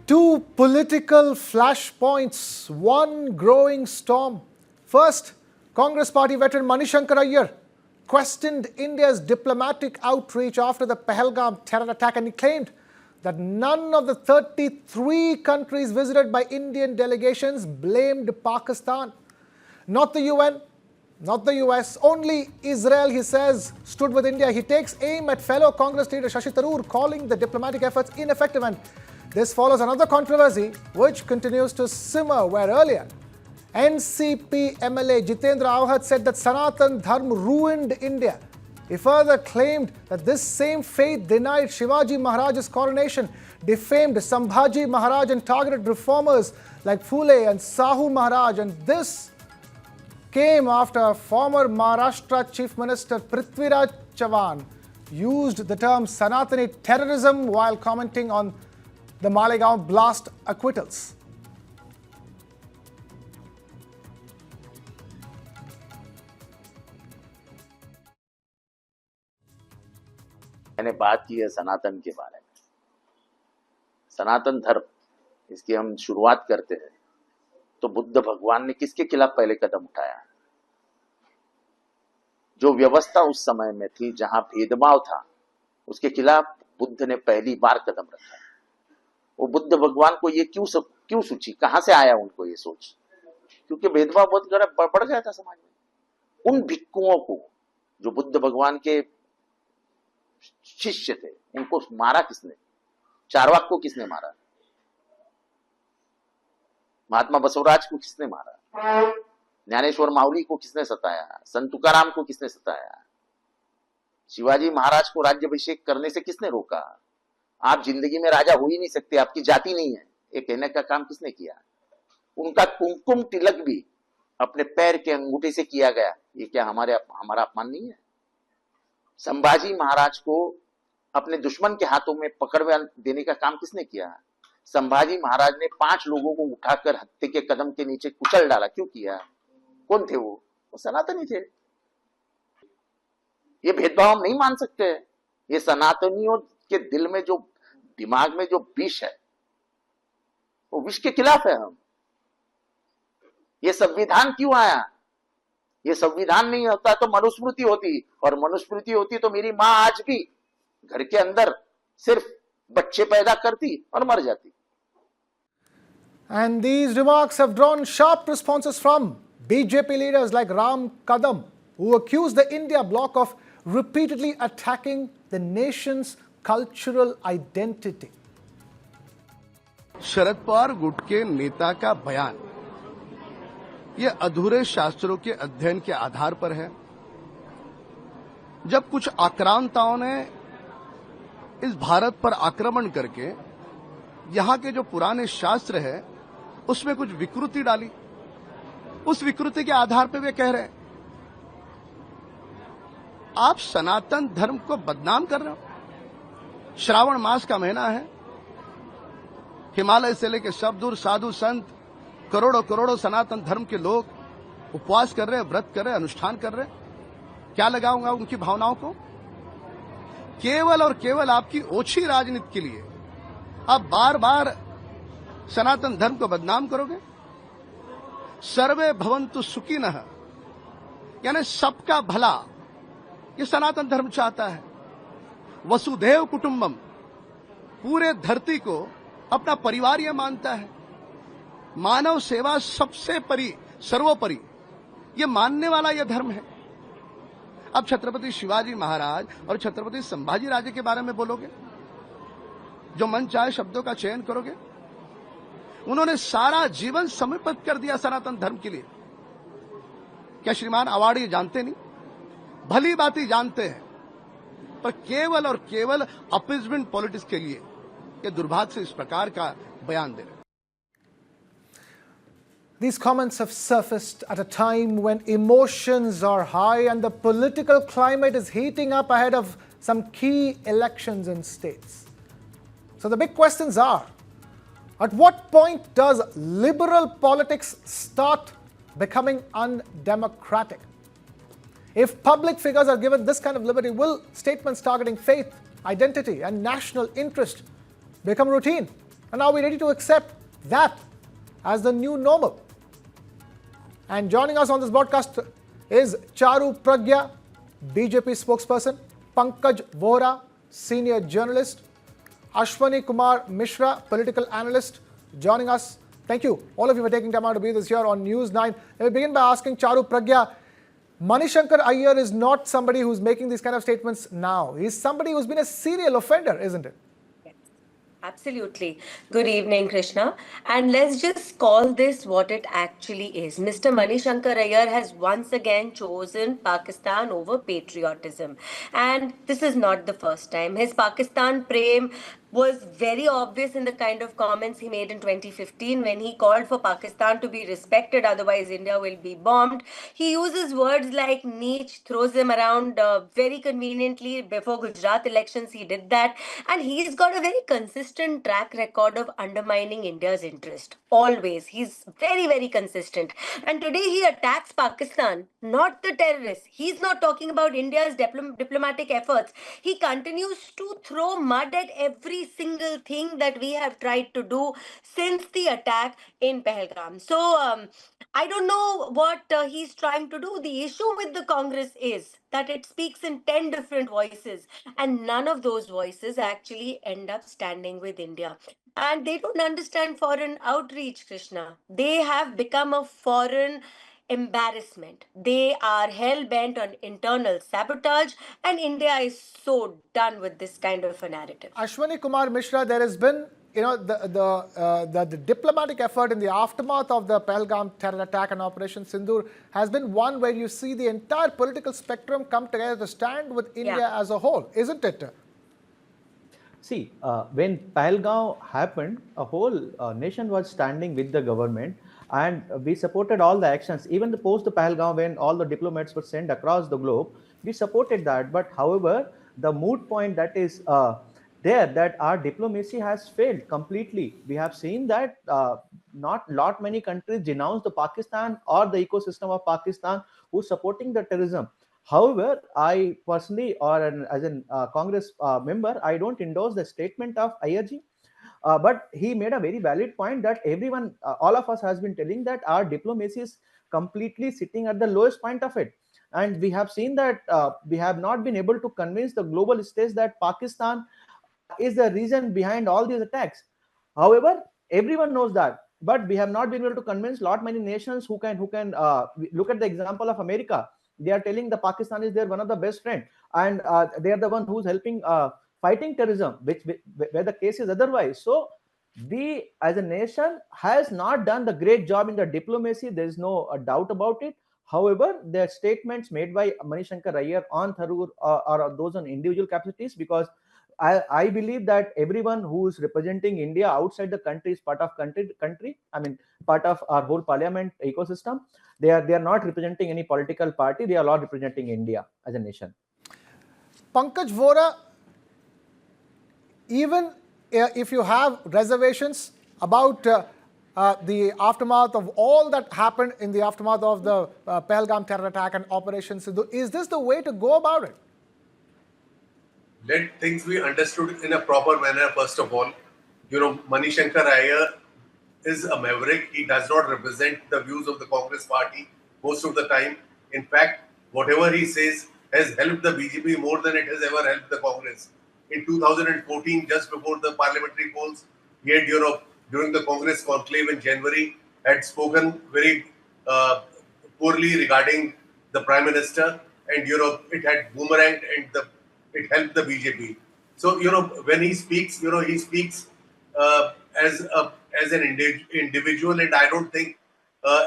Two political flashpoints, one growing storm. First, Congress party veteran Mani Shankar Aiyar questioned India's diplomatic outreach after the Pahalgam terror attack, and he claimed that none of the 33 countries visited by Indian delegations blamed Pakistan. Not the UN, not the US, only Israel, he says, stood with India. He takes aim at fellow Congress leader Shashi Tharoor, calling the diplomatic efforts ineffective. And this follows another controversy which continues to simmer, where earlier NCP MLA Jitendra Awhad said that Sanatan Dharma ruined India. He further claimed that this same faith denied Shivaji Maharaj's coronation, defamed Sambhaji Maharaj, and targeted reformers like Phule and Shahu Maharaj. And this came after former Maharashtra Chief Minister Prithviraj Chavan used the term Sanatani terrorism while commenting on the Malegaon blast acquittals. मैंने बात की है सनातन के बारे में। सनातन धर्म, इसकी हम शुरुआत करते हैं तो बुद्ध भगवान ने किसके खिलाफ पहले कदम उठाया? जो व्यवस्था उस समय में थी जहां भेदभाव था, उसके खिलाफ बुद्ध ने पहली बार कदम रखा। वो बुद्ध भगवान को ये क्यों सूझी, कहां से आया उनको ये सोच? क्योंकि भेदभाव बहुत बढ़ गया था समाज में। उन भिक्षुओं को जो बुद्ध भगवान के शिष्य थे, उनको मारा किसने? चारवाक को किसने मारा? महात्मा बसवराज को किसने मारा? ज्ञानेश्वर माउली को किसने सताया? संत तुकाराम को किसने सताया? शिवाजी महाराज को राज्याभिषेक करने से किसने रोका? आप जिंदगी में राजा हो ही नहीं सकते, आपकी जाति नहीं है, ये कहने का काम किसने किया? उनका कुमकुम तिलक भी अपने पैर के अंगूठे से किया गया, ये क्या हमारा अपमान नहीं है? संभाजी महाराज को अपने दुश्मन के हाथों में पकड़ देने का काम किसने किया? संभाजी महाराज ने 5 लोगों को उठाकर हत्या के कदम के नीचे कुचल डाला, क्यों किया? कौन थे वो सनातनी थे। ये भेदभाव हम नहीं मान सकते। ये सनातनियों के दिल में जो, दिमाग में जो विष है, वो विष के खिलाफ है हम। ये संविधान क्यों आया? ये संविधान नहीं होता तो मनुस्मृति होती, और मनुस्मृति होती तो मेरी मां आज भी घर के अंदर सिर्फ बच्चे पैदा करती और मर जाती। And these remarks have drawn sharp responses from BJP leaders like Ram Kadam, who accused the India bloc of repeatedly attacking the nation's cultural identity. Sharad Pawar गुट के नेता का बयान ये अधूरे शास्त्रों के अध्ययन के आधार पर है। जब कुछ आक्रांताओं ने इस भारत पर आक्रमण करके यहां के जो पुराने शास्त्र है उसमें कुछ विकृति डाली, उस विकृति के आधार पर वे कह रहे हैं आप सनातन धर्म को बदनाम कर रहे हो। श्रावण मास का महीना है, हिमालय से लेकर सब दूर साधु संत, करोड़ों करोड़ों सनातन धर्म के लोग उपवास कर रहे हैं, व्रत कर रहे हैं, अनुष्ठान कर रहे हैं। क्या लगाऊंगा उनकी भावनाओं को? केवल और केवल आपकी ओछी राजनीति के लिए आप बार बार सनातन धर्म को बदनाम करोगे। सर्वे भवन्तु सुखिनः, यानी सबका भला ये सनातन धर्म चाहता है। वसुधैव कुटुंबम, पूरे धरती को अपना परिवार यह मानता है। मानव सेवा सबसे सर्वोपरि ये मानने वाला यह धर्म है। अब छत्रपति शिवाजी महाराज और छत्रपति संभाजी राजे के बारे में बोलोगे, जो मन चाहे शब्दों का चयन करोगे। उन्होंने सारा जीवन समर्पित कर दिया सनातन धर्म के लिए। क्या श्रीमान अवार्ड ये जानते नहीं? भली बात जानते हैं, पर केवल और केवल अपीजमेंट पॉलिटिक्स के लिए ये दुर्भाग्य से इस प्रकार का बयान दे रहे हैं। These comments have surfaced at a time when emotions are high and the political climate is heating up ahead of some key elections in states. So the big questions are, at what point does liberal politics start becoming undemocratic? If public figures are given this kind of liberty, will statements targeting faith, identity and national interest become routine? And are we ready to accept that as the new normal? And joining us on this broadcast is Charu Pragya, BJP spokesperson, Pankaj Vohra, senior journalist, Ashwani Kumar Mishra, political analyst, joining us. Thank you, all of you, for taking time out to be with us here on News9. Let me begin by asking Charu Pragya, Mani Shankar Aiyar is not somebody who's making these kind of statements now. He's somebody who's been a serial offender, isn't it? Absolutely. Good evening, Krishna. And let's just call this what it actually is. Mr. Mani Shankar Aiyar has once again chosen Pakistan over patriotism. And this is not the first time. His Pakistan prem was very obvious in the kind of comments he made in 2015 when he called for Pakistan to be respected, otherwise India will be bombed. He uses words like niche, throws them around very conveniently. Before Gujarat elections, he did that. And he's got a very consistent track record of undermining India's interest. Always. He's very, very consistent. And today he attacks Pakistan, not the terrorists. He's not talking about India's diplomatic efforts. He continues to throw mud at every single thing that we have tried to do since the attack in Pahalgam. So I don't know what he's trying to do. The issue with the Congress is that it speaks in 10 different voices, and none of those voices actually end up standing with India. And they don't understand foreign outreach, Krishna. They have become a foreign embarrassment. They are hell bent on internal sabotage, and India is so done with this kind of a narrative. Ashwani Kumar Mishra, there has been, the diplomatic effort in the aftermath of the Pahalgam terror attack and Operation Sindoor has been one where you see the entire political spectrum come together to stand with India as a whole, isn't it? See, when Pahalgam happened, a whole nation was standing with the government, and we supported all the actions. Even the post the Pahalgam, when all the diplomats were sent across the globe, we supported that. But however, the moot point that is there, that our diplomacy has failed completely. We have seen that not many countries denounce the Pakistan or the ecosystem of Pakistan who's supporting the terrorism. However, I personally, as a Congress member, I don't endorse the statement of Aiyarji. But he made a very valid point that everyone, all of us has been telling that our diplomacy is completely sitting at the lowest point of it. And we have seen that we have not been able to convince the global stage that Pakistan is the reason behind all these attacks. However, everyone knows that, but we have not been able to convince lot many nations who can look at the example of America. They are telling the Pakistan is their one of the best friend, and they are the one who's helping fighting terrorism, where the case is otherwise. So we as a nation has not done the great job in the diplomacy. There is no doubt about it. However, the statements made by Mani Shankar Aiyar on Tharoor are those on individual capacities, because I believe that everyone who is representing India outside the country is part of country. I mean, part of our whole parliament ecosystem. They are not representing any political party. They are all representing India as a nation. Pankaj Vohra, even if you have reservations about the aftermath of all that happened in the aftermath of the Pahalgam terror attack and Operation Sindoor, is this the way to go about it? Let things be understood in a proper manner, first of all. Mani Shankar Aiyar is a maverick. He does not represent the views of the Congress party most of the time. In fact, whatever he says has helped the BJP more than it has ever helped the Congress. In 2014, just before the parliamentary polls, he had, during the Congress conclave in January, had spoken very poorly regarding the Prime Minister, and, it had boomeranged and it helped the BJP. So, when he speaks, he speaks as an individual, and I don't think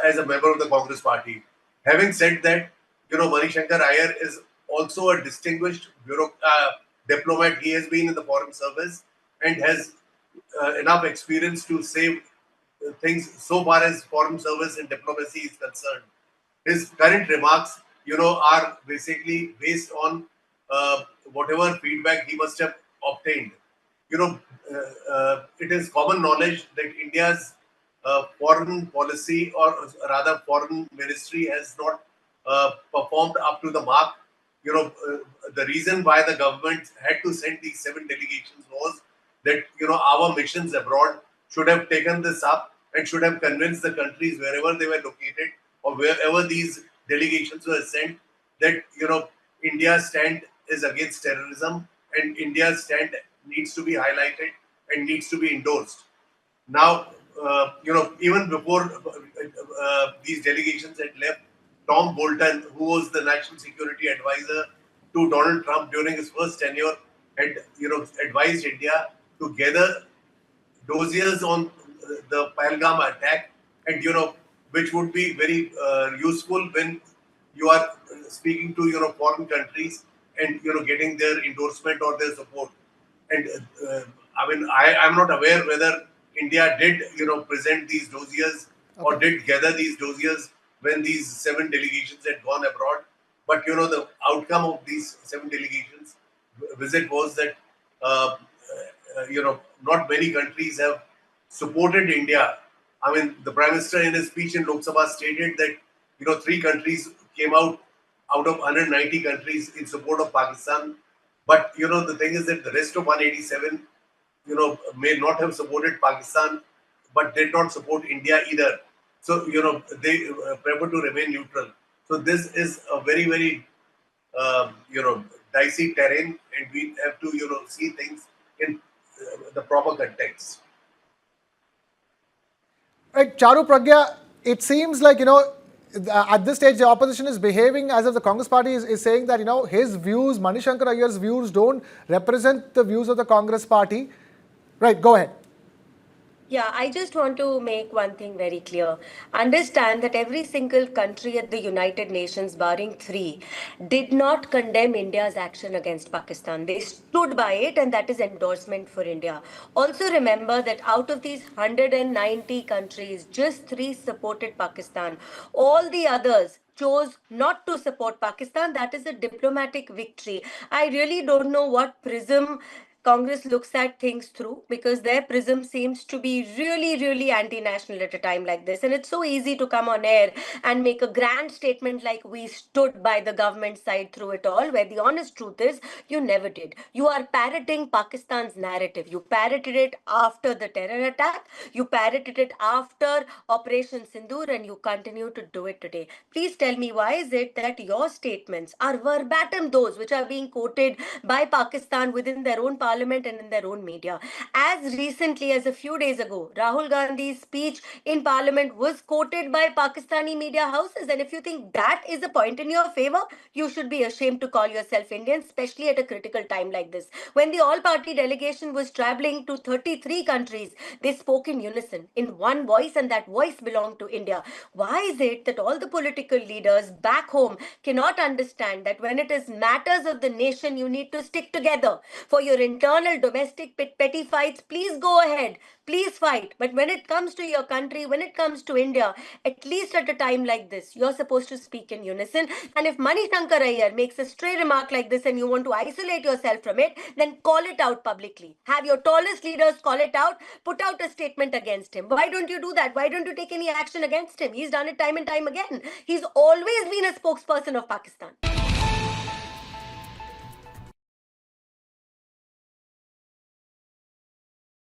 as a member of the Congress party. Having said that, Mani Shankar Aiyar is also a distinguished diplomat. He has been in the foreign service and has enough experience to say things so far as foreign service and diplomacy is concerned. His current remarks, are basically based on whatever feedback he must have obtained. It is common knowledge that India's foreign policy, or rather foreign ministry, has not performed up to the mark. The reason why the government had to send these 7 delegations was that, our missions abroad should have taken this up and should have convinced the countries wherever they were located or wherever these delegations were sent that, India's stand is against terrorism and India's stand needs to be highlighted and needs to be endorsed. Now, even before these delegations had left, Tom Bolton, who was the national security advisor to Donald Trump during his first tenure, had advised India to gather dossiers on the Pahalgam attack, and which would be very useful when you are speaking to foreign countries and getting their endorsement or their support. And I mean, I'm not aware whether India did present these dossiers or did gather these dossiers when these 7 delegations had gone abroad. But the outcome of these 7 delegations visit was that not many countries have supported India. I mean, the Prime Minister in his speech in Lok Sabha stated that 3 countries came out of 190 countries in support of Pakistan. But the thing is that the rest of 187 may not have supported Pakistan, but did not support India either. So they prefer to remain neutral. So this is a very, very dicey terrain, and we have to see things in the proper context. Right, Charu Pragya, it seems like, at this stage, the opposition is behaving as if the Congress party is saying that, his views, Mani Shankar Aiyar's views don't represent the views of the Congress party. Right, go ahead. Yeah, I just want to make one thing very clear. Understand that every single country at the United Nations, barring 3, did not condemn India's action against Pakistan. They stood by it, and that is endorsement for India. Also, remember that out of these 190 countries, just 3 supported Pakistan. All the others chose not to support Pakistan. That is a diplomatic victory. I really don't know what prism Congress looks at things through, because their prism seems to be really, really anti-national at a time like this. And it's so easy to come on air and make a grand statement like we stood by the government side through it all, where the honest truth is you never did. You are parroting Pakistan's narrative. You parroted it after the terror attack. You parroted it after Operation Sindoor, and you continue to do it today. Please tell me, why is it that your statements are verbatim those which are being quoted by Pakistan within their own parliament and in their own media? As recently as a few days ago, Rahul Gandhi's speech in parliament was quoted by Pakistani media houses. And if you think that is a point in your favor, you should be ashamed to call yourself Indian, especially at a critical time like this. When the all-party delegation was traveling to 33 countries, they spoke in unison, in one voice, and that voice belonged to India. Why is it that all the political leaders back home cannot understand that when it is matters of the nation, you need to stick together? For your internal domestic petty fights, please go ahead, please fight. But when it comes to your country, when it comes to India, at least at a time like this, you're supposed to speak in unison. And if Mani Shankar Aiyar makes a stray remark like this and you want to isolate yourself from it, then call it out publicly. Have your tallest leaders call it out, put out a statement against him. Why don't you do that? Why don't you take any action against him? He's done it time and time again. He's always been a spokesperson of Pakistan.